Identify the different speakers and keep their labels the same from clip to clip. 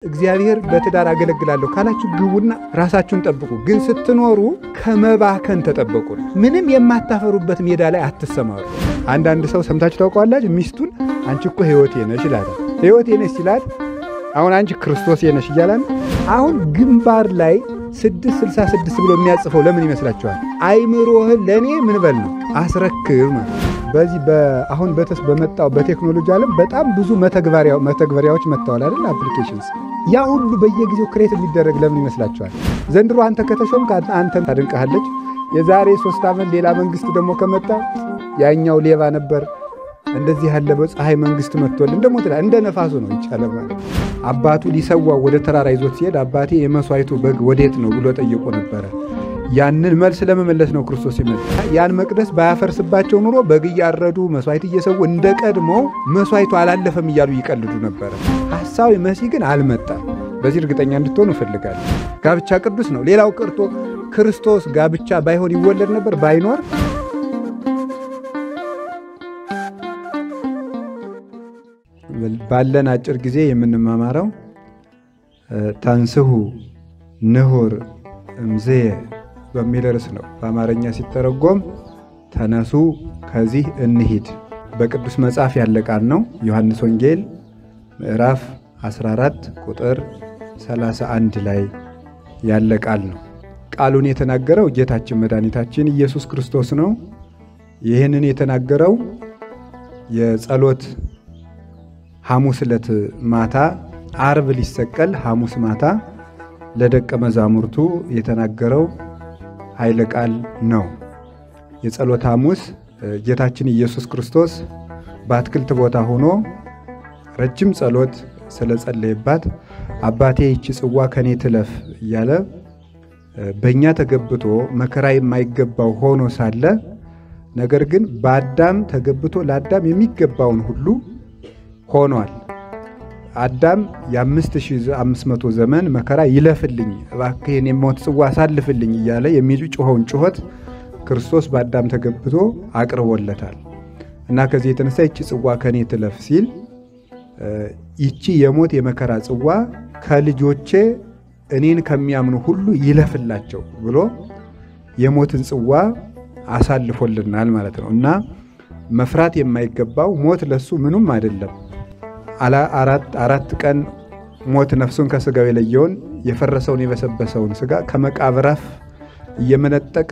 Speaker 1: እግዚአብሔር በትዳር አገለግላለሁ ካላችሁ ግቡና ራሳችሁን ጠብቁ። ግን ስትኖሩ ከመባከን ተጠበቁ። ምንም የማታፈሩበት ሜዳ ላይ አትሰማሩ። አንዳንድ ሰው ሰምታችሁ ታውቃላችሁ፣ ሚስቱን አንቺ እኮ ሕይወቴ ነሽ ይላል። ሕይወቴ ነሽ ሲላት አሁን አንቺ ክርስቶስ ነሽ ይላል። አሁን ግንባር ላይ 666 ብሎ የሚያጽፈው ለምን ይመስላችኋል? አይምሮህን ለኔ ምን በል ነው አስረክብ ማለት። በዚህ አሁን በመጣው በቴክኖሎጂ ዓለም በጣም ብዙ መተግበሪያዎች መጥተዋል አይደል? አፕሊኬሽንስ ያ ሁሉ በየጊዜው ክሬት የሚደረግ ለምን ይመስላችኋል? ዘንድሮ አንተ ከተሾምክ አንተን ታድንቀሃለች። የዛሬ 3 ዓመት ሌላ መንግስት ደግሞ ከመጣ ያኛው ሌባ ነበር እንደዚህ ያለ በፀሐይ መንግስት መጥቶልን ደግሞ እንደ ነፋሱ ነው ይቻላል ማለት። አባቱ ሊሰዋው ወደ ተራራ ይዞት ሲሄድ አባቴ የመስዋዕቱ በግ ወዴት ነው ብሎ ጠይቆ ነበር። ያንን መልስ ለመመለስ ነው ክርስቶስ ይመጣ። ያን መቅደስ ባያፈርስባቸው ኑሮ በግ እያረዱ መስዋዕት እየሰው እንደቀድሞ መስዋዕቱ አላለፈም እያሉ ይቀልዱ ነበር። ሐሳዊ መሲህ ግን አልመጣም። በዚህ እርግጠኛ እንድትሆኑ እፈልጋለሁ። ጋብቻ ቅዱስ ነው። ሌላው ቀርቶ ክርስቶስ ጋብቻ ባይሆን ይወለድ ነበር ባይኖር። ባለን አጭር ጊዜ የምንማማረው ታንስሁ ንሁር እምዝየ በሚል ርዕስ ነው። በአማርኛ ሲተረጎም ተነሱ ከዚህ እንሂድ። በቅዱስ መጽሐፍ ያለ ቃል ነው። ዮሐንስ ወንጌል ምዕራፍ 14 ቁጥር 31 ላይ ያለ ቃል ነው። ቃሉን የተናገረው ጌታችን መድኃኒታችን ኢየሱስ ክርስቶስ ነው። ይህንን የተናገረው የጸሎት ሐሙስ ዕለት ማታ ዓርብ ሊሰቀል ሐሙስ ማታ ለደቀ መዛሙርቱ የተናገረው ኃይለ ቃል ነው። የጸሎት ሐሙስ ጌታችን ኢየሱስ ክርስቶስ በአትክልት ቦታ ሆኖ ረጅም ጸሎት ስለጸለየባት አባቴ ይህች ጽዋ ከኔ ትለፍ እያለ በእኛ ተገብቶ መከራ የማይገባው ሆኖ ሳለ ነገር ግን በአዳም ተገብቶ ለአዳም የሚገባውን ሁሉ ሆኗል። አዳም የ5500 ዘመን መከራ ይለፍልኝ እባክህን የሞት ጽዋ አሳልፍልኝ እያለ የሚጮኸውን ጩኸት ክርስቶስ በአዳም ተገብቶ አቅርቦለታል እና ከዚህ የተነሳ ይቺ ጽዋ ከኔ ትለፍ ሲል ይቺ የሞት የመከራ ጽዋ ከልጆቼ እኔን ከሚያምኑ ሁሉ ይለፍላቸው ብሎ የሞትን ጽዋ አሳልፎልናል ማለት ነው እና መፍራት የማይገባው ሞት ለሱ ምንም አይደለም። አራት ቀን ሞት ነፍሱን ከስጋው የለየውን የፈረሰውን የበሰበሰውን ስጋ ከመቃብር አፍ እየመነጠቀ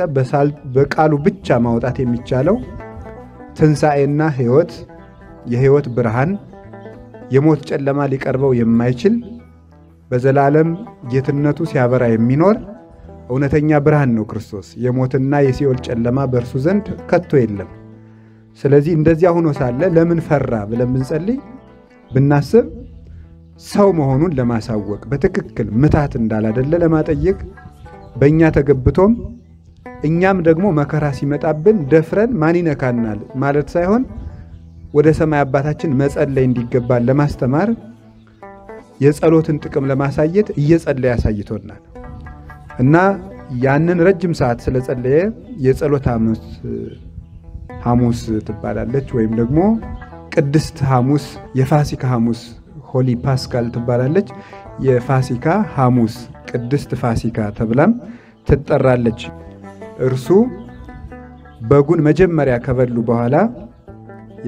Speaker 1: በቃሉ ብቻ ማውጣት የሚቻለው ትንሣኤና ሕይወት የሕይወት ብርሃን የሞት ጨለማ ሊቀርበው የማይችል በዘላለም ጌትነቱ ሲያበራ የሚኖር እውነተኛ ብርሃን ነው ክርስቶስ። የሞትና የሲኦል ጨለማ በእርሱ ዘንድ ከቶ የለም። ስለዚህ እንደዚያ ሆኖ ሳለ ለምን ፈራ ብለን ብንጸልይ ብናስብ ሰው መሆኑን ለማሳወቅ በትክክል ምታት እንዳላደለ ለማጠየቅ በእኛ ተገብቶም እኛም ደግሞ መከራ ሲመጣብን ደፍረን ማን ይነካናል ማለት ሳይሆን ወደ ሰማይ አባታችን መጸለይ እንዲገባን ለማስተማር የጸሎትን ጥቅም ለማሳየት እየጸለየ ያሳይቶናል እና ያንን ረጅም ሰዓት ስለጸለየ የጸሎት ሐሙስ ትባላለች ወይም ደግሞ ቅድስት ሐሙስ የፋሲካ ሐሙስ ሆሊ ፓስካል ትባላለች። የፋሲካ ሐሙስ ቅድስት ፋሲካ ተብላም ትጠራለች። እርሱ በጉን መጀመሪያ ከበሉ በኋላ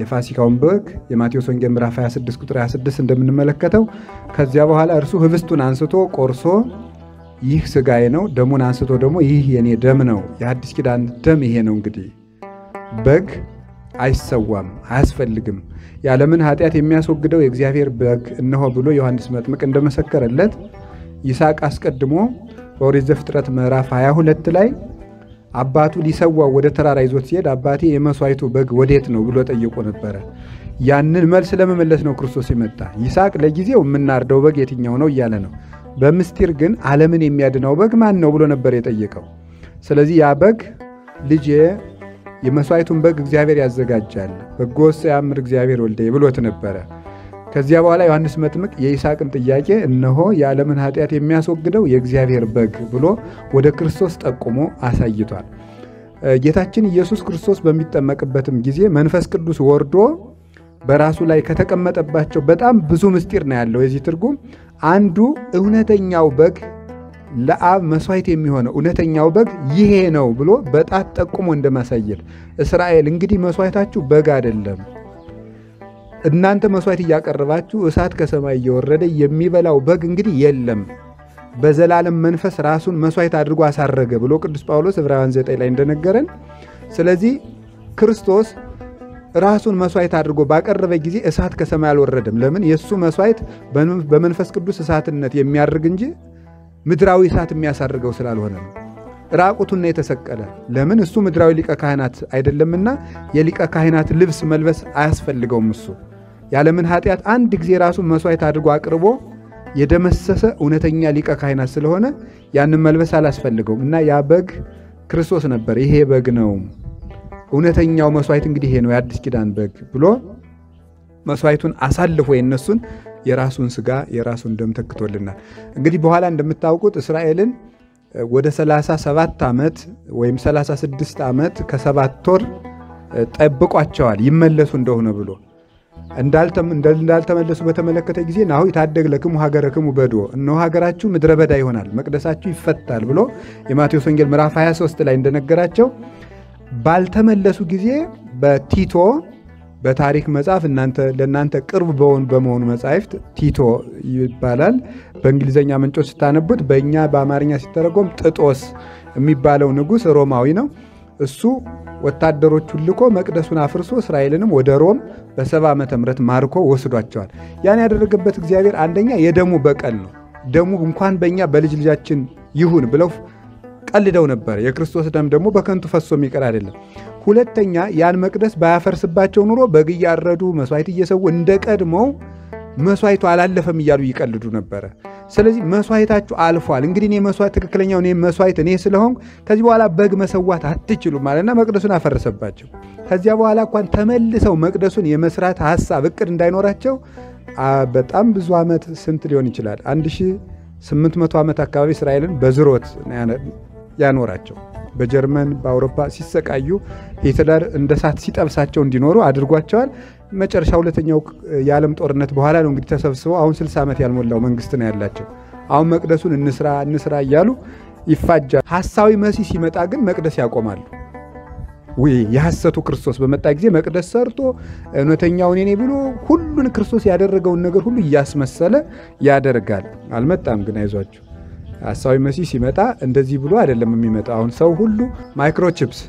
Speaker 1: የፋሲካውን በግ የማቴዎስ ወንጌል ምዕራፍ 26 ቁጥር 26 እንደምንመለከተው ከዚያ በኋላ እርሱ ህብስቱን አንስቶ ቆርሶ ይህ ሥጋዬ ነው፣ ደሙን አንስቶ ደግሞ ይህ የኔ ደም ነው፣ የአዲስ ኪዳን ደም ይሄ ነው። እንግዲህ በግ አይሰዋም፣ አያስፈልግም፣ የዓለምን ኃጢአት የሚያስወግደው የእግዚአብሔር በግ እነሆ ብሎ ዮሐንስ መጥምቅ እንደመሰከረለት ይስሐቅ አስቀድሞ በኦሪት ዘፍጥረት ምዕራፍ 22 ላይ አባቱ ሊሰዋው ወደ ተራራ ይዞት ሲሄድ አባቴ የመስዋዕቱ በግ ወዴት ነው ብሎ ጠይቆ ነበር። ያንን መልስ ለመመለስ ነው ክርስቶስ ይመጣ። ይስሐቅ ለጊዜው የምናርደው በግ የትኛው ነው እያለ ነው። በምስጢር ግን ዓለምን የሚያድነው በግ ማን ነው ብሎ ነበር የጠየቀው። ስለዚህ ያ በግ ልጄ የመስዋዕቱን በግ እግዚአብሔር ያዘጋጃል፣ በጎስ ያምር እግዚአብሔር ወልደ ብሎት ነበረ። ከዚያ በኋላ ዮሐንስ መጥምቅ የይስሐቅን ጥያቄ እነሆ የዓለምን ኃጢአት የሚያስወግደው የእግዚአብሔር በግ ብሎ ወደ ክርስቶስ ጠቁሞ አሳይቷል። ጌታችን ኢየሱስ ክርስቶስ በሚጠመቅበትም ጊዜ መንፈስ ቅዱስ ወርዶ በራሱ ላይ ከተቀመጠባቸው በጣም ብዙ ምስጢር ነው ያለው። የዚህ ትርጉም አንዱ እውነተኛው በግ ለአብ መስዋዕት የሚሆነው እውነተኛው በግ ይሄ ነው ብሎ በጣት ጠቁሞ እንደማሳየት እስራኤል እንግዲህ መስዋዕታችሁ በግ አይደለም፣ እናንተ መስዋዕት እያቀረባችሁ እሳት ከሰማይ እየወረደ የሚበላው በግ እንግዲህ የለም፣ በዘላለም መንፈስ ራሱን መስዋዕት አድርጎ አሳረገ ብሎ ቅዱስ ጳውሎስ ዕብራውያን 9 ላይ እንደነገረን። ስለዚህ ክርስቶስ ራሱን መስዋዕት አድርጎ ባቀረበ ጊዜ እሳት ከሰማይ አልወረደም። ለምን? የሱ መስዋዕት በመንፈስ ቅዱስ እሳትነት የሚያርግ እንጂ ምድራዊ እሳት የሚያሳርገው ስላልሆነ ነው። ራቁቱን የተሰቀለ ለምን? እሱ ምድራዊ ሊቀ ካህናት አይደለምና የሊቀ ካህናት ልብስ መልበስ አያስፈልገውም። እሱ ያለምን ኃጢአት አንድ ጊዜ ራሱን መስዋዕት አድርጎ አቅርቦ የደመሰሰ እውነተኛ ሊቀ ካህናት ስለሆነ ያንን መልበስ አላስፈልገውም እና ያ በግ ክርስቶስ ነበር። ይሄ በግ ነው እውነተኛው መስዋዕት እንግዲህ ይሄ ነው የአዲስ ኪዳን በግ ብሎ መስዋዕቱን አሳልፎ የነሱን የራሱን ስጋ የራሱን ደም ተክቶልናል። እንግዲህ በኋላ እንደምታውቁት እስራኤልን ወደ 37 ዓመት ወይም 36 ዓመት ከ7 ወር ጠብቋቸዋል ይመለሱ እንደሆነ ብሎ እንዳልተመለሱ በተመለከተ ጊዜ ናሁ ይታደግ ለክሙ ሀገረክሙ በድዎ እነሆ ሀገራችሁ ምድረ በዳ ይሆናል መቅደሳችሁ ይፈታል ብሎ የማቴዎስ ወንጌል ምዕራፍ 23 ላይ እንደነገራቸው ባልተመለሱ ጊዜ በቲቶ በታሪክ መጽሐፍ ለእናንተ ቅርብ በመሆኑ መጽሐፍት ቲቶ ይባላል። በእንግሊዘኛ ምንጮች ስታነቡት በእኛ በአማርኛ ሲተረጎም ጥጦስ የሚባለው ንጉሥ ሮማዊ ነው። እሱ ወታደሮቹን ልኮ መቅደሱን አፍርሶ እስራኤልንም ወደ ሮም በ70 ዓመተ ምህረት ማርኮ ወስዷቸዋል። ያን ያደረገበት እግዚአብሔር አንደኛ የደሙ በቀል ነው። ደሙ እንኳን በእኛ በልጅ ልጃችን ይሁን ብለው ቀልደው ነበር። የክርስቶስ ደም ደግሞ በከንቱ ፈሶ የሚቀር አይደለም። ሁለተኛ ያን መቅደስ ባያፈርስባቸው ኑሮ በግ እያረዱ መስዋዕት እየሰዉ እንደቀድሞው መስዋዕቱ አላለፈም እያሉ ይቀልዱ ነበረ። ስለዚህ መስዋዕታችሁ አልፏል፣ እንግዲህ እኔ መስዋዕት ትክክለኛው እኔ መስዋዕት እኔ ስለሆንኩ ከዚህ በኋላ በግ መሰዋት አትችሉም ማለትና መቅደሱን አፈረሰባቸው። ከዚያ በኋላ እንኳን ተመልሰው መቅደሱን የመስራት ሐሳብ እቅድ እንዳይኖራቸው በጣም ብዙ ዓመት ስንት ሊሆን ይችላል 1800 ዓመት አካባቢ እስራኤልን በዝሮት ያኖራቸው። በጀርመን በአውሮፓ ሲሰቃዩ ሂትለር እንደ ሳት ሲጠብሳቸው እንዲኖሩ አድርጓቸዋል። መጨረሻ ሁለተኛው የዓለም ጦርነት በኋላ ነው እንግዲህ ተሰብስበው አሁን 60 ዓመት ያልሞላው መንግስት ነው ያላቸው። አሁን መቅደሱን እንስራ እያሉ ይፋጃል። ሐሳዊ መሲህ ሲመጣ ግን መቅደስ ያቆማሉ። የሐሰቱ ክርስቶስ በመጣ ጊዜ መቅደስ ሰርቶ እውነተኛው እኔ ብሎ ሁሉን ክርስቶስ ያደረገውን ነገር ሁሉ እያስመሰለ ያደርጋል። አልመጣም ግን አይዟችሁ። ሐሳዊ መሲህ ሲመጣ እንደዚህ ብሎ አይደለም የሚመጣው። አሁን ሰው ሁሉ ማይክሮቺፕስ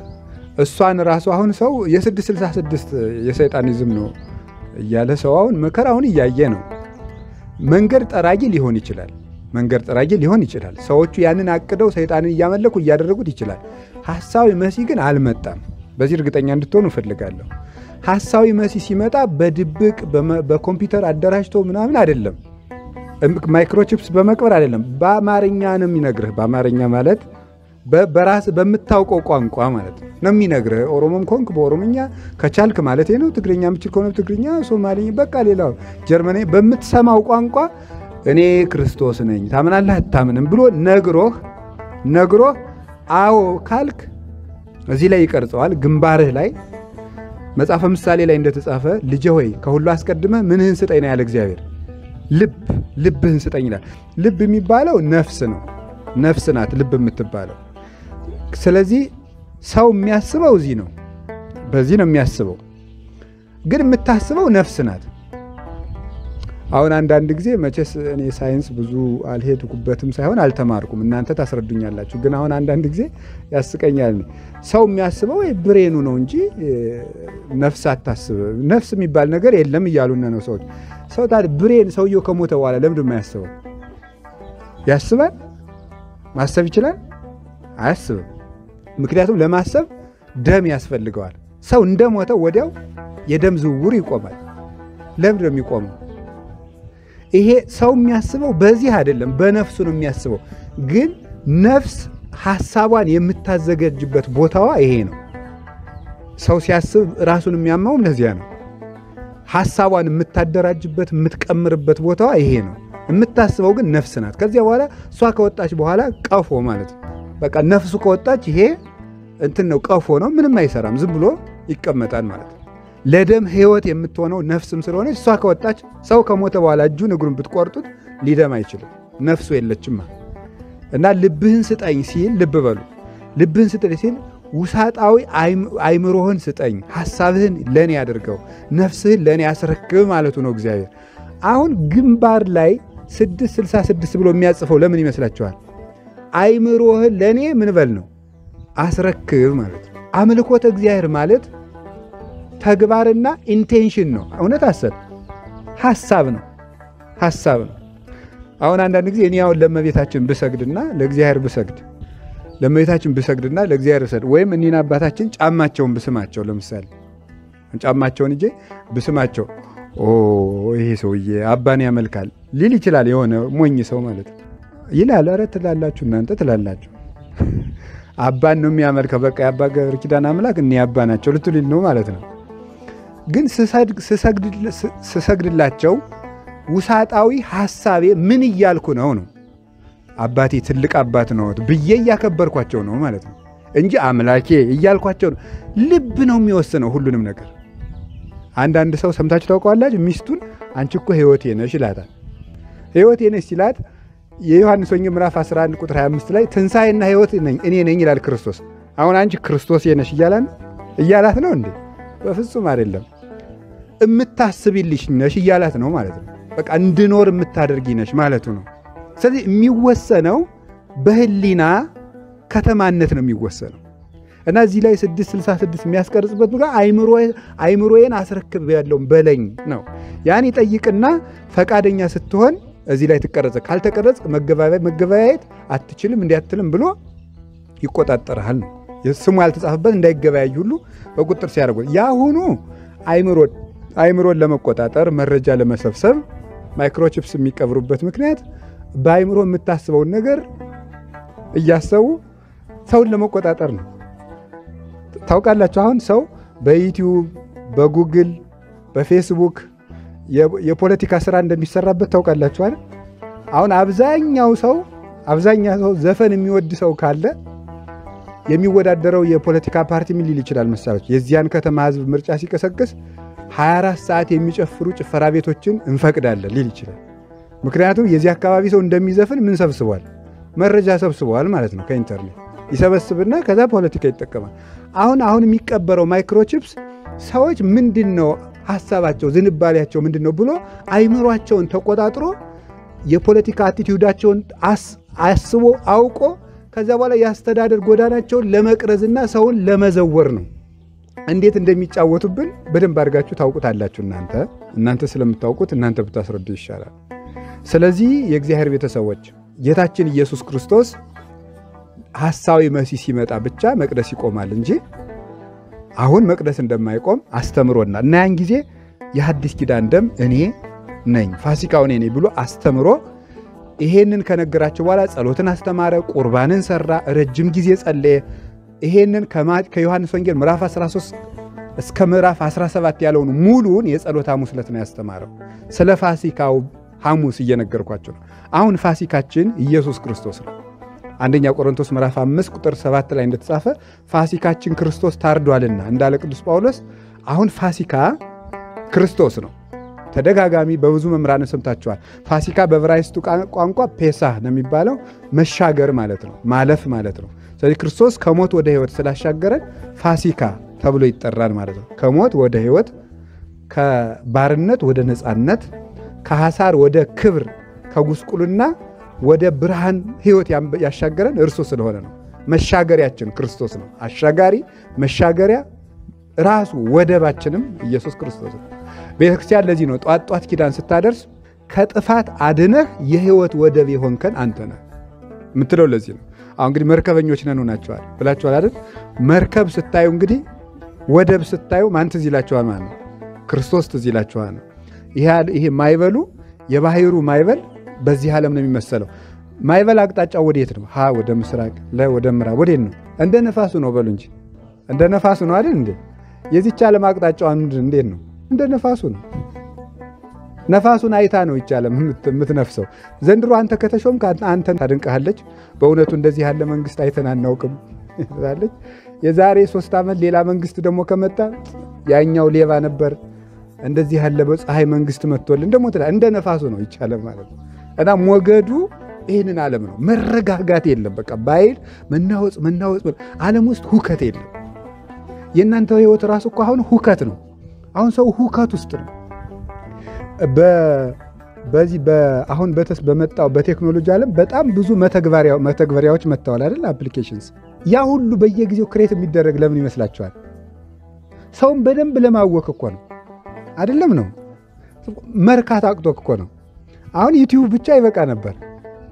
Speaker 1: እሷን ራሱ አሁን ሰው የ666 የሰይጣኒዝም ነው እያለ ሰው አሁን መከራውን እያየ ነው። መንገድ ጠራጊ ሊሆን ይችላል። ሰዎቹ ያንን አቅደው ሰይጣንን እያመለኩ እያደረጉት ይችላል። ሐሳዊ መሲህ ግን አልመጣም። በዚህ እርግጠኛ እንድትሆኑ እፈልጋለሁ። ሐሳዊ መሲህ ሲመጣ በድብቅ በኮምፒውተር አደራጅቶ ምናምን አይደለም፣ ማይክሮቺፕስ በመቅበር አይደለም። በአማርኛ ነው የሚነግርህ። በአማርኛ ማለት በራስ በምታውቀው ቋንቋ ማለት ነው የሚነግርህ። ኦሮሞም ኮንክ በኦሮምኛ ከቻልክ ማለት ነው። ትግርኛ ምችል ከሆነ ትግርኛ፣ ሶማሊኛ፣ በቃ ሌላው ጀርመኒ በምትሰማው ቋንቋ እኔ ክርስቶስ ነኝ ታምናለህ አታምንም ብሎ ነግሮህ አዎ ካልክ እዚህ ላይ ይቀርጸዋል። ግንባርህ ላይ መጽሐፈ ምሳሌ ላይ እንደተጻፈ ልጄ ሆይ ከሁሉ አስቀድመ ምንህን ስጠኝ ነው ያለ እግዚአብሔር። ልብህን ስጠኝ ይላል። ልብ የሚባለው ነፍስ ነው። ነፍስ ናት ልብ የምትባለው። ስለዚህ ሰው የሚያስበው በዚህ ነው የሚያስበው፣ ግን የምታስበው ነፍስ ናት። አሁን አንዳንድ ጊዜ መቼስ እኔ ሳይንስ ብዙ አልሄድኩበትም ሳይሆን አልተማርኩም፣ እናንተ ታስረዱኛላችሁ። ግን አሁን አንዳንድ ጊዜ ያስቀኛል። ሰው የሚያስበው ብሬኑ ነው እንጂ ነፍስ አታስብም። ነፍስ የሚባል ነገር የለም እያሉና ነው ሰዎች። ሰው ታዲያ ብሬን ሰውየው ከሞተ በኋላ ለምንድን ነው ያስበው? ያስባል? ማሰብ ይችላል? አያስብም። ምክንያቱም ለማሰብ ደም ያስፈልገዋል። ሰው እንደሞተ ወዲያው የደም ዝውውር ይቆማል። ለምንድን ነው የሚቆመው? ይሄ ሰው የሚያስበው በዚህ አይደለም፣ በነፍሱ ነው የሚያስበው። ግን ነፍስ ሐሳቧን የምታዘጋጅበት ቦታዋ ይሄ ነው። ሰው ሲያስብ ራሱን የሚያማውም ለዚያ ነው። ሐሳቧን የምታደራጅበት የምትቀምርበት ቦታዋ ይሄ ነው። የምታስበው ግን ነፍስ ናት። ከዚያ በኋላ እሷ ከወጣች በኋላ ቀፎ ማለት ነው። በቃ ነፍሱ ከወጣች ይሄ እንትን ነው፣ ቀፎ ነው፣ ምንም አይሰራም፣ ዝም ብሎ ይቀመጣል ማለት ነው። ለደም ሕይወት የምትሆነው ነፍስም ስለሆነች እሷ ከወጣች ሰው ከሞተ በኋላ እጁን እግሩን ብትቆርጡት ሊደም አይችልም፣ ነፍሱ የለችማ። እና ልብህን ስጠኝ ሲል ልብ በሉ፣ ልብህን ስጠኝ ሲል ውሳጣዊ አይምሮህን ስጠኝ፣ ሐሳብህን ለኔ አድርገው፣ ነፍስህን ለኔ አስረክብ ማለቱ ነው እግዚአብሔር። አሁን ግንባር ላይ 666 ብሎ የሚያጽፈው ለምን ይመስላችኋል? አይምሮህን ለኔ ምን በል ነው አስረክብ ማለት ነው። አምልኮተ እግዚአብሔር ማለት ተግባርና ኢንቴንሽን ነው። እውነት ሐሳብ ነው፣ ሐሳብ ነው። አሁን አንዳንድ ጊዜ እኔ አሁን ለእመቤታችን ብሰግድና ለእግዚአብሔር ብሰግድ፣ ለእመቤታችን ብሰግድና ለእግዚአብሔር ብሰግድ፣ ወይም እኔን አባታችን ጫማቸውን ብስማቸው፣ ለምሳሌ ጫማቸውን እጄ ብስማቸው፣ ይሄ ሰውዬ አባን ያመልካል ሊል ይችላል። የሆነ ሞኝ ሰው ማለት ይላል። ኧረ ትላላችሁ፣ እናንተ ትላላችሁ፣ አባን ነው የሚያመልከው፣ በቃ የአባ ገብረ ኪዳን አምላክ እኔ አባ ናቸው ልትሉል ነው ማለት ነው። ግን ስሰግድላቸው ውሳጣዊ ሐሳቤ ምን እያልኩ ነው? አባቴ ትልቅ አባት ነው ብዬ እያከበርኳቸው ነው ማለት ነው እንጂ አምላኬ እያልኳቸው ነው። ልብ ነው የሚወስነው ሁሉንም ነገር። አንዳንድ ሰው ሰምታችሁ ታውቀዋላችሁ? ሚስቱን አንቺ እኮ ሕይወቴ ነሽ ይላታል። ሕይወቴ ነሽ ሲላት የዮሐንስ ወንጌል ምዕራፍ 11 ቁጥር 25 ላይ ትንሣኤና ሕይወት እኔ ነኝ ይላል ክርስቶስ። አሁን አንቺ ክርስቶስ ነሽ እያላት ነው እንዴ? በፍጹም አይደለም። እምታስቢልሽ ነሽ እያላት ነው ማለት ነው። በቃ እንድኖር የምታደርጊ ነሽ ማለቱ ነው። ስለዚህ የሚወሰነው በህሊና ከተማነት ነው የሚወሰነው። እና እዚህ ላይ 666 የሚያስቀርጽበት ብጋ አይምሮዬን አስረክብ ያለውን በለኝ ነው። ያን ይጠይቅና ፈቃደኛ ስትሆን እዚህ ላይ ትቀረጽ። ካልተቀረጽ መገበያየት አትችልም እንዲያትልም ብሎ ይቆጣጠራል ነው። ስሙ ያልተጻፈበት እንዳይገበያይ ሁሉ በቁጥር ሲያደርጉ ያሁኑ አይምሮን ለመቆጣጠር መረጃ ለመሰብሰብ ማይክሮቺፕስ የሚቀብሩበት ምክንያት በአይምሮ የምታስበውን ነገር እያሰቡ ሰውን ለመቆጣጠር ነው። ታውቃላችሁ አሁን ሰው በዩቲዩብ፣ በጉግል፣ በፌስቡክ የፖለቲካ ስራ እንደሚሰራበት ታውቃላችሁ አይደል? አሁን አብዛኛው ሰው ዘፈን የሚወድ ሰው ካለ የሚወዳደረው የፖለቲካ ፓርቲ ምን ሊል ይችላል መሰላችሁ? የዚያን ከተማ ህዝብ ምርጫ ሲቀሰቅስ 24 ሰዓት የሚጨፍሩ ጭፈራ ቤቶችን እንፈቅዳለን ሊል ይችላል። ምክንያቱም የዚህ አካባቢ ሰው እንደሚዘፍን ምን ሰብስቧል? መረጃ ሰብስቧል ማለት ነው። ከኢንተርኔት ይሰበስብና ከዛ ፖለቲካ ይጠቀማል። አሁን የሚቀበረው ማይክሮቺፕስ ሰዎች ምንድነው ሐሳባቸው፣ ዝንባሌያቸው ምንድነው ብሎ አይምሯቸውን ተቆጣጥሮ የፖለቲካ አቲቲዩዳቸውን አስቦ አውቆ ከዛ በኋላ ያስተዳደር ጎዳናቸውን ለመቅረዝና ሰውን ለመዘወር ነው። እንዴት እንደሚጫወቱብን በደንብ አድርጋችሁ ታውቁታላችሁ። እናንተ ስለምታውቁት እናንተ ብታስረዱ ይሻላል። ስለዚህ የእግዚአብሔር ቤተሰቦች ጌታችን ኢየሱስ ክርስቶስ ሐሳዊ መሲህ ሲመጣ ብቻ መቅደስ ይቆማል እንጂ አሁን መቅደስ እንደማይቆም አስተምሮና እና ያን ጊዜ የሐዲስ ኪዳን ደም እኔ ነኝ ፋሲካው እኔ ነኝ ብሎ አስተምሮ ይሄንን ከነገራቸው በኋላ ጸሎትን አስተማረ፣ ቁርባንን ሰራ፣ ረጅም ጊዜ ጸለየ። ይሄንን ከዮሐንስ ወንጌል ምዕራፍ 13 እስከ ምዕራፍ 17 ያለውን ሙሉን የጸሎት ሐሙስ ዕለት ነው ያስተማረው። ስለ ፋሲካው ሐሙስ እየነገርኳቸው ነው። አሁን ፋሲካችን ኢየሱስ ክርስቶስ ነው። አንደኛ ቆሮንቶስ ምዕራፍ 5 ቁጥር 7 ላይ እንደተጻፈ ፋሲካችን ክርስቶስ ታርዷልና እንዳለ ቅዱስ ጳውሎስ አሁን ፋሲካ ክርስቶስ ነው። ተደጋጋሚ በብዙ መምህራን ሰምታችኋል። ፋሲካ በዕብራይስጡ ቋንቋ ፔሳህ ነው የሚባለው፣ መሻገር ማለት ነው፣ ማለፍ ማለት ነው። ስለዚህ ክርስቶስ ከሞት ወደ ሕይወት ስላሻገረን ፋሲካ ተብሎ ይጠራል ማለት ነው። ከሞት ወደ ሕይወት፣ ከባርነት ወደ ነፃነት፣ ከሐሳር ወደ ክብር፣ ከጉስቁልና ወደ ብርሃን ሕይወት ያሻገረን እርሱ ስለሆነ ነው። መሻገሪያችን ክርስቶስ ነው። አሻጋሪ መሻገሪያ ራሱ ወደባችንም ኢየሱስ ክርስቶስ ነው። ቤተክርስቲያን ለዚህ ነው ጧት ኪዳን ስታደርስ ከጥፋት አድነህ የሕይወት ወደብ የሆንከን አንተ ነህ የምትለው ለዚህ ነው። አሁን እንግዲህ መርከበኞች ነን ሆናችኋል ብላችኋል አይደል? መርከብ ስታዩ እንግዲህ ወደብ ስታዩ ማን ትዝ ይላችኋል ማለት ነው? ክርስቶስ ትዝ ይላችኋል ነው። ይሄ ማይበሉ የባህሩ ማይበል በዚህ ዓለም ነው የሚመሰለው። ማይበል አቅጣጫው ወዴት ነው? ወደ ምስራቅ፣ ወደ ምዕራብ፣ ወዴት ነው? እንደ ነፋሱ ነው በሉ እንጂ እንደ ነፋሱ ነው አይደል እንዴ? የዚህች ዓለም አቅጣጫው እንዴት ነው? እንደ ነፋሱ ነው። ነፋሱን አይታ ነው ይህች ዓለም የምትነፍሰው። ዘንድሮ አንተ ከተሾምክ አንተን ታድንቅሃለች። በእውነቱ እንደዚህ ያለ መንግስት አይተን አናውቅም ትላለች። የዛሬ 3 ዓመት ሌላ መንግስት ደግሞ ከመጣ ያኛው ሌባ ነበር፣ እንደዚህ ያለ በፀሐይ መንግስት መጥቶልን ደግሞ እንደ ነፋሱ ነው ይህች ዓለም ማለት ነው። እና ሞገዱ ይህንን ዓለም ነው። መረጋጋት የለም። በቃ ባይል መናወጽ ዓለም ውስጥ ሁከት የለም። የእናንተ ህይወት ራሱ እኮ አሁን ሁከት ነው። አሁን ሰው ሁከት ውስጥ ነው። በዚህ አሁን በመጣው በቴክኖሎጂ ዓለም በጣም ብዙ መተግበሪያዎች መጥተዋል አይደል? አፕሊኬሽንስ። ያ ሁሉ በየጊዜው ክሬት የሚደረግ ለምን ይመስላችኋል? ሰውን በደንብ ለማወክ እኮ ነው አይደለም? ነው መርካት አቅቶክ እኮ ነው። አሁን ዩቲዩብ ብቻ ይበቃ ነበር።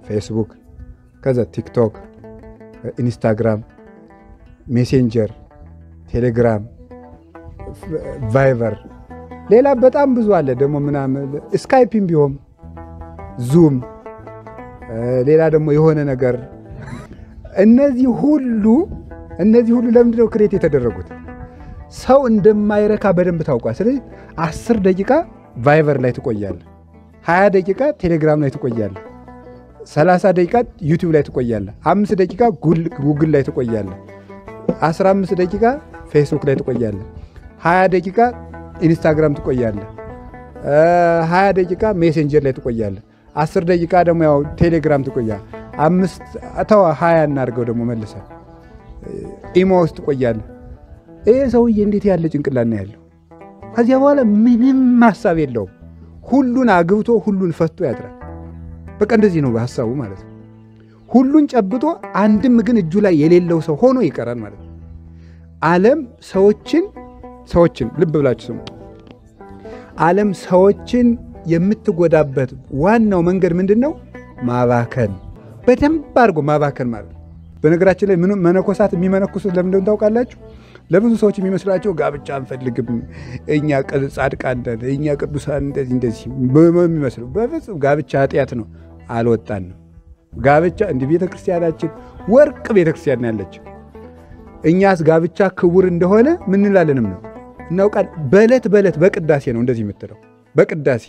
Speaker 1: ፌስቡክ፣ ከዛ ቲክቶክ፣ ኢንስታግራም፣ ሜሴንጀር፣ ቴሌግራም፣ ቫይበር፣ ሌላ በጣም ብዙ አለ ደግሞ ምናምን ስካይፕም ቢሆን ዙም፣ ሌላ ደግሞ የሆነ ነገር። እነዚህ ሁሉ ለምንድነው ክሬት የተደረጉት? ሰው እንደማይረካ በደንብ ታውቋል። ስለዚህ 10 ደቂቃ ቫይበር ላይ ትቆያለህ፣ 20 ደቂቃ ቴሌግራም ላይ ትቆያለህ፣ 30 ደቂቃ ዩቲዩብ ላይ ትቆያለህ፣ 5 ደቂቃ ጉግል ላይ ትቆያለህ፣ 15 ደቂቃ ፌስቡክ ላይ ትቆያለህ፣ 20 ደቂቃ ኢንስታግራም ትቆያለህ፣ 20 ደቂቃ ሜሴንጀር ላይ ትቆያለህ፣ 10 ደቂቃ ደግሞ ያው ቴሌግራም ትቆያለህ፣ 20 እናድርገው ደግሞ መልሰህ ኢሞ ውስጥ ትቆያለህ። ይሄ ሰውዬ እንዴት ያለ ጭንቅላት ነው ያለው? ከዚያ በኋላ ምንም ሐሳብ የለውም። ሁሉን አግብቶ ሁሉን ፈቶ ያድራል። በቃ እንደዚህ ነው ሐሳቡ ማለት ነው። ሁሉን ጨብጦ አንድም ግን እጁ ላይ የሌለው ሰው ሆኖ ይቀራል ማለት ነው። ዓለም ሰዎችን ልብ ብላችሁ ስሙ። ዓለም ሰዎችን የምትጎዳበት ዋናው መንገድ ምንድነው? ማባከን። በደንብ አድርጎ ማባከን ማለት ነው። በነገራችን ላይ መነኮሳት የሚመነኩሱት ለምን እንደሆነ ታውቃላችሁ? ለብዙ ሰዎች የሚመስላቸው ጋብቻ አንፈልግም እኛ ጻድቃን ነን እኛ ቅዱሳን እንደዚህ የሚመስለው። በፍጹም ጋብቻ ኃጢአት ነው። አልወጣንም። ጋብቻ እንዲህ ቤተክርስቲያናችን ወርቅ ቤተክርስቲያን ያለች እኛስ ጋብቻ ክቡር እንደሆነ ምን እንላለንም ነው እናውቃል። በዕለት በቅዳሴ ነው እንደዚህ የምትለው። በቅዳሴ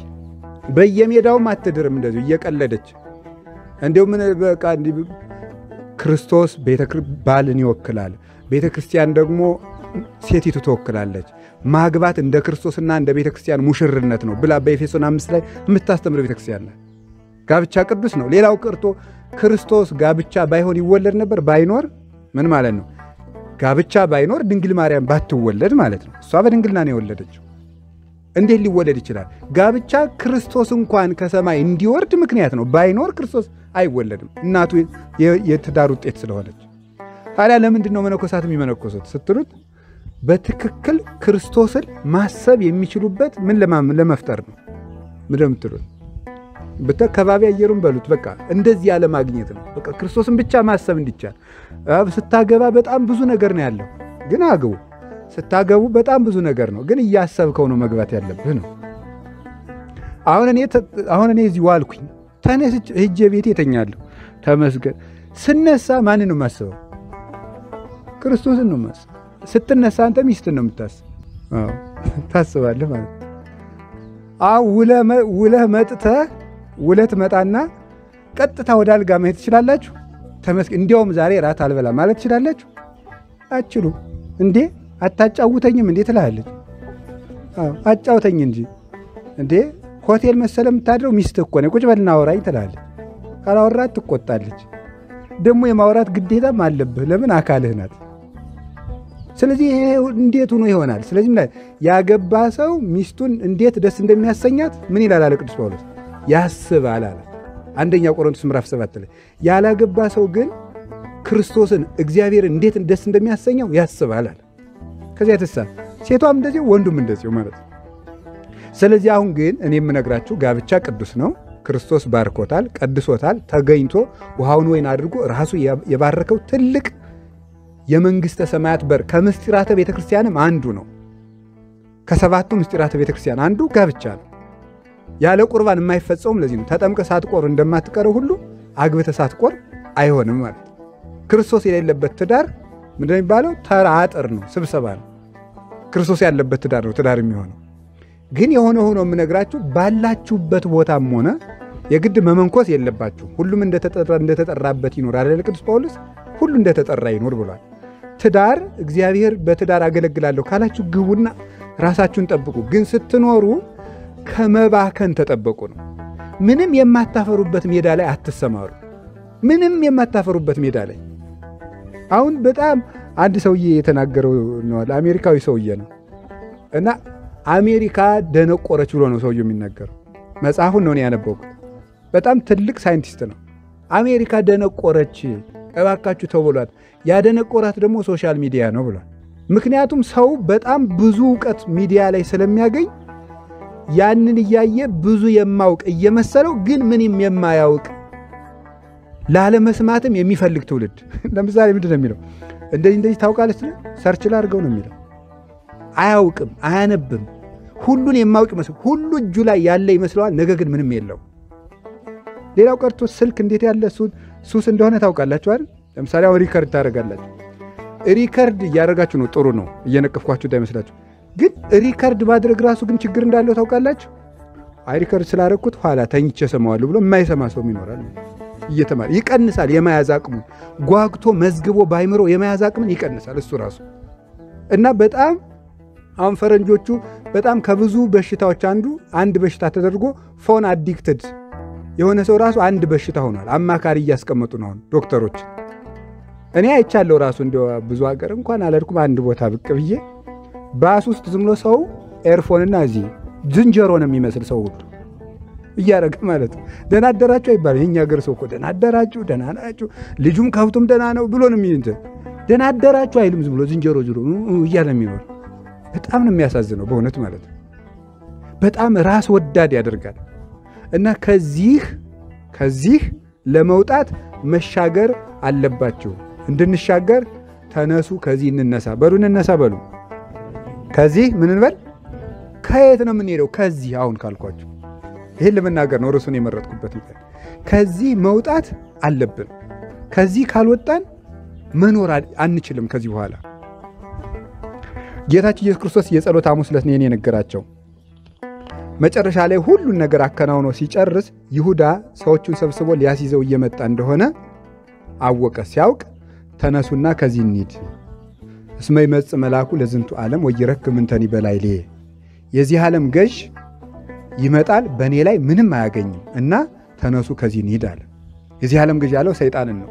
Speaker 1: በየሜዳውም አትድርም እንደዚህ እየቀለደች እንደው ምን በቃ ክርስቶስ ባልን ይወክላል፣ ቤተክርስቲያን ደግሞ ሴቲቱ ትወክላለች። ማግባት እንደ ክርስቶስና እንደ ቤተክርስቲያን ሙሽርነት ነው ብላ በኤፌሶን 5 ላይ የምታስተምር ቤተክርስቲያን ናት። ጋብቻ ቅዱስ ነው። ሌላው ቀርቶ ክርስቶስ ጋብቻ ባይሆን ይወለድ ነበር። ባይኖር ምን ማለት ነው? ጋብቻ ባይኖር ድንግል ማርያም ባትወለድ ማለት ነው። እሷ በድንግልና ነው የወለደችው። እንዴት ሊወለድ ይችላል? ጋብቻ ክርስቶስ እንኳን ከሰማይ እንዲወርድ ምክንያት ነው። ባይኖር ክርስቶስ አይወለድም። እናቱ የትዳር ውጤት ስለሆነች። ታዲያ ለምንድን ነው መነኮሳት የሚመነኮሱት ስትሉት በትክክል ክርስቶስን ማሰብ የሚችሉበት ምን ለመፍጠር ነው። ምንድን ነው የምትሉት? ከባቢ አየሩን በሉት። በቃ እንደዚህ ያለ ማግኘት ነው። በቃ ክርስቶስን ብቻ ማሰብ እንዲቻል። ስታገባ በጣም ብዙ ነገር ነው ያለው፣ ግን አግቡ። ስታገቡ በጣም ብዙ ነገር ነው፣ ግን እያሰብከው ነው መግባት ያለብህ ነው። አሁን እኔ እዚህ ዋልኩኝ፣ ተነስቼ ሂጄ ቤቴ እተኛለሁ። ተመስገን። ስነሳ ማንን ነው የማስበው? ክርስቶስን ነው የማስበው። ስትነሳ አንተ ሚስትን ነው የምታስብ። ታስባለህ ማለት ውለህ መጥተህ ውለት መጣና ቀጥታ ወደ አልጋ መሄድ ትችላላችሁ? ተመስገን። እንዲያውም ዛሬ ራት አልበላ ማለት ትችላላችሁ? አትችሉ። እንዴ አታጫውተኝም እንዴ ትላለች። አጫውተኝ እንጂ እንዴ ሆቴል መሰለ የምታድረው ሚስትህ እኮ ነው። ቁጭ በልና አውራኝ ትላለች። ካላወራት ትቆጣለች። ደግሞ የማውራት ግዴታም አለብህ። ለምን? አካልህ ናት። ስለዚህ ይሄ እንዴት ሆኖ ይሆናል? ስለዚህ ያገባ ሰው ሚስቱን እንዴት ደስ እንደሚያሰኛት ምን ይላል አለ ቅዱስ ጳውሎስ? ያስባል አለ። አንደኛ ቆሮንቶስ ምዕራፍ 7 ላይ ያላገባ ሰው ግን ክርስቶስን እግዚአብሔር እንዴት ደስ እንደሚያሰኘው ያስባል አለ። ከዚያ የተሳ ሴቷም እንደዚህ ወንዱም እንደዚህ ማለት ነው። ስለዚህ አሁን ግን እኔ የምነግራችሁ ጋብቻ ቅዱስ ነው። ክርስቶስ ባርኮታል፣ ቀድሶታል። ተገኝቶ ውሃውን ወይን አድርጎ ራሱ የባረከው ትልቅ የመንግሥተ ሰማያት በር ከምስጢራተ ቤተክርስቲያንም አንዱ ነው። ከሰባቱ ምስጢራተ ቤተክርስቲያን አንዱ ጋብቻ ነው። ያለ ቁርባን የማይፈጸውም ለዚህ ነው። ተጠምቀ ሳትቆር እንደማትቀረው ሁሉ አግብተ ሳትቆር አይሆንም ማለት። ክርስቶስ የሌለበት ትዳር ምንድነው የሚባለው? ተራ አጥር ነው፣ ስብሰባ ነው። ክርስቶስ ያለበት ትዳር ነው ትዳር የሚሆነው። ግን የሆነ ሆኖ የምነግራችሁ ባላችሁበት ቦታም ሆነ የግድ መመንኮስ የለባችሁ። ሁሉም እንደተጠራበት ይኖር አይደል? ቅዱስ ጳውሎስ ሁሉ እንደተጠራ ይኖር ብሏል። ትዳር እግዚአብሔር በትዳር አገለግላለሁ ካላችሁ ግቡና ራሳችሁን ጠብቁ። ግን ስትኖሩ ከመባከን ተጠበቁ ነው። ምንም የማታፈሩበት ሜዳ ላይ አትሰማሩ። ምንም የማታፈሩበት ሜዳ ላይ አሁን በጣም አንድ ሰውዬ የተናገረው ነው። አሜሪካዊ ሰውዬ ነው እና አሜሪካ ደነቆረች ብሎ ነው ሰውዬው የሚናገረው። መጽሐፉን ነው ያነበብኩት። በጣም ትልቅ ሳይንቲስት ነው። አሜሪካ ደነቆረች እባካችሁ ተብሏት፣ ያደነቆራት ደግሞ ሶሻል ሚዲያ ነው ብሏል። ምክንያቱም ሰው በጣም ብዙ ዕውቀት ሚዲያ ላይ ስለሚያገኝ ያንን እያየ ብዙ የማውቅ እየመሰለው ግን ምንም የማያውቅ ላለመስማትም የሚፈልግ ትውልድ። ለምሳሌ ምንድን ነው የሚለው? እንደዚህ ታውቃለች ሰርች ላድርገው ነው የሚለው። አያውቅም፣ አያነብም። ሁሉን የማውቅ ይመስል ሁሉ እጁ ላይ ያለ ይመስለዋል። ነገር ግን ምንም የለው። ሌላው ቀርቶ ስልክ እንዴት ያለ ሱስ እንደሆነ ታውቃላችሁ አይደል? ለምሳሌ አሁን ሪከርድ ታደርጋላችሁ። ሪከርድ እያደረጋችሁ ነው፣ ጥሩ ነው፣ እየነቀፍኳችሁ እንዳይመስላችሁ። ግን ሪከርድ ማድረግ ራሱ ግን ችግር እንዳለው ታውቃላችሁ። አይ ሪከርድ ስላደረግኩት ኋላ ተኝቼ ሰማዋለሁ ብሎ የማይሰማ ሰው ይኖራል። እየተማረ ይቀንሳል። የመያዝ አቅሙ ጓግቶ መዝግቦ ባይምሮ የመያዝ አቅምን ይቀንሳል እሱ ራሱ። እና በጣም አሁን ፈረንጆቹ በጣም ከብዙ በሽታዎች አንድ በሽታ ተደርጎ ፎን አዲክትድ የሆነ ሰው ራሱ አንድ በሽታ ሆኗል። አማካሪ እያስቀመጡ ነው ዶክተሮች። እኔ አይቻለሁ ራሱ እንደው ብዙ ሀገር እንኳን አልሄድኩም። አንድ ቦታ ብቅ ብዬ ባስ ውስጥ ዝም ብሎ ሰው ኤርፎንና እዚህ ዝንጀሮ ነው የሚመስል ሰው ሁሉ እያረገ ማለት ነው። ደህና አደራችሁ አይባል። የኛ ሀገር ሰው እኮ ደህና አደራችሁ፣ ደህና ናችሁ፣ ልጁም ከብቱም ደህና ነው ብሎ ነው የሚንተ ደህና አደራችሁ አይልም። ዝም ብሎ ዝንጀሮ እያለ የሚኖር በጣም ነው የሚያሳዝነው በእውነት ማለት ነው። በጣም ራስ ወዳድ ያደርጋል። እና ከዚህ ለመውጣት መሻገር አለባችሁ። እንድንሻገር ተነሱ፣ ከዚህ እንነሳ በሉ። ከዚህ ምን እንበል? ከየት ነው የምንሄደው? ከዚህ አሁን ካልኳችሁ ይሄን ለመናገር ነው ርዕሱን የመረጥኩበት። ከዚህ መውጣት አለብን። ከዚህ ካልወጣን መኖር አንችልም። ከዚህ በኋላ ጌታችን ኢየሱስ ክርስቶስ የጸሎት ሐሙስ ዕለት ነው የነገራቸው። መጨረሻ ላይ ሁሉን ነገር አከናውኖ ሲጨርስ ይሁዳ ሰዎቹን ሰብስቦ ሊያስይዘው እየመጣ እንደሆነ አወቀ። ሲያውቅ ተነሱና ከዚህ እንሂድ፣ እስመ ይመጽእ መልአኩ ለዝንቱ ዓለም ወይረክብ ምንተኒ በላዕሌ፣ የዚህ ዓለም ገዥ ይመጣል በእኔ ላይ ምንም አያገኝም እና ተነሱ ከዚህ እንሂድ አለ። የዚህ ዓለም ገዥ ያለው ሰይጣንን ነው።